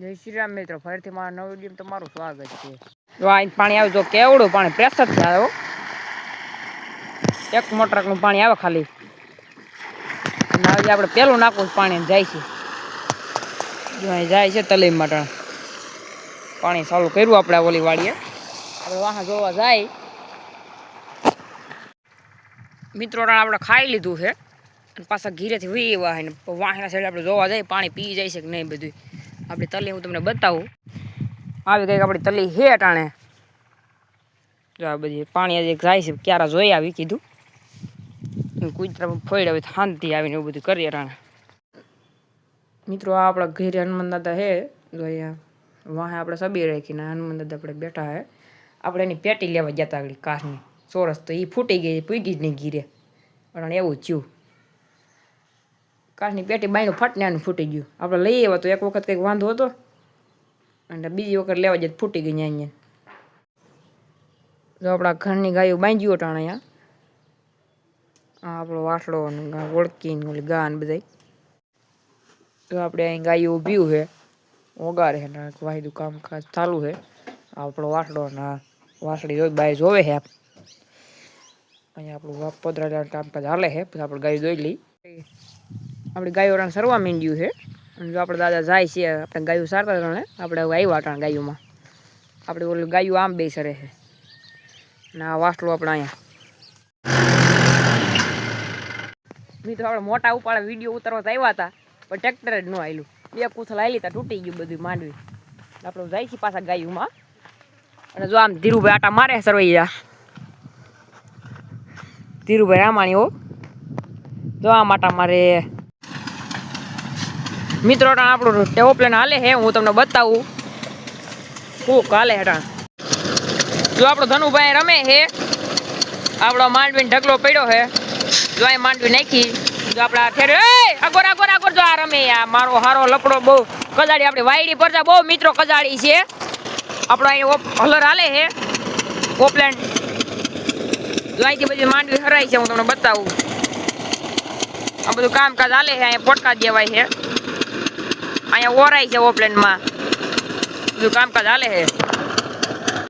જય શ્રી રામ મિત્રો, ફરીથી મારા નવા વિડીયોમાં તમારું સ્વાગત છે। જો આ પાણી આવે, જો કેવડું પાણી પ્રેશર થી આવે, એક મોટરનું પાણી આવે ખાલી, અને હવે આપણે પેલું નાખવું પાણી જાય છે, જો અહીં જાય છે તલીમ માટે પાણી ચાલુ કર્યું આપણે ઓલી વાડીએ, આપણે વાહ જોવા જાય મિત્રો, આપણે ખાઈ લીધું છે અને પાછા ઘીરેથી વી વાહ વાહના સાઈડ આપણે જોવા જાય પાણી પી જાય છે કે નહીં બધું આપણી તલી હું તમને બતાવું। આવી કંઈક આપણી તલી હે ટાણે, જો આ બધી પાણી હજી જાય છે, ક્યારે જોઈ આવી કીધું કુતરા ફોડ આવે શાંતિ આવીને એવું બધું કરીએ ટાણે। મિત્રો આ આપણા ઘેરે હનુમાન દાદા હે, જો અહીંયા વાહે આપણે સબી રાખીને હનુમાન દાદા આપણે બેઠા હે। આપણે એની પેટી લેવા ગયા હતા આગળ કાચની ચોરસ, તો એ ફૂટી ગઈ, પૂગી જ નહીં ઘીરે, પણ એવું થયું કાચની પેટી બાયનું ફટને આનું ફૂટી ગયું। આપણે લઈ આવ્યા તો એક વખત કંઈક વાંધો હતો અને બીજી વખત લેવા જાય ફૂટી ગઈ અહીંયા। જો આપણા ઘરની ગાયો બાંધ્યું ટાણે અહીંયા, આપણો વાસળો ને ઓળકી ને ઓલી ગા ને બધા, તો આપણે અહીં ગાયો ઊભી છે ઓગારે છે ને વાયદું કામકાજ ચાલુ છે। આપણો વાસળો ને વાસળી જોઈ બાય જોવે છે, અહીંયા આપણું પોદરા કામકાજ હાલે છે, પછી આપણે ગાયો દોઈ લઈ, આપણી ગાયો રણ સરવા માંડ્યું છે। અને જો આપણે દાદા જાય છે, આપણે ગાયું સારતા રણે આપણે આવ્યા ટાણ ગાયોમાં, આપણે ઓલું ગાયું આમ બે સરે છે ને આ વાસળું આપણે અહીંયા મિત્રો આપણે મોટા ઉપાડે વિડીયો ઉતારવા આવ્યા હતા, પણ ટ્રેક્ટર જ ન આવેલું, બે કૂથલ આવેલી હતા, તૂટી ગયું બધું માંડવી, આપણે જાય છે પાછા ગાયુંમાં। અને જો આમ ધીરુભાઈ આટા મારે સરવૈયા, ધીરુભાઈ રામાણીઓ જો આમ આટા મારે મિત્રો, આપણું ટેવોપ્લેન હાલે છે, હું તમને બતાવું ફૂક હાલે હેઠા। જો આપણો ધનુભાઈ રમે છે, આપણો માંડવીને ઢગલો પડ્યો છે, જો અહીં માંડવી નાખી, જો આપણા ઠેરે આગોર આગોર આગોર જો આ રમે, આ મારો હારો લપડો બહુ કજાડી, આપણી વાયડી પરજા બહુ મિત્રો કજાડી છે, આપણો અહીં હલર હાલે છે ઓપલેન, જો અહીંથી બધી માંડવી હરાય છે, હું તમને બતાવું, આ બધું કામકાજ હાલે છે, અહીંયા પોટકા દેવાય છે, અહીંયા ઓરાય છે ઓપલેનમાં બધું કામકાજ હાલે છે।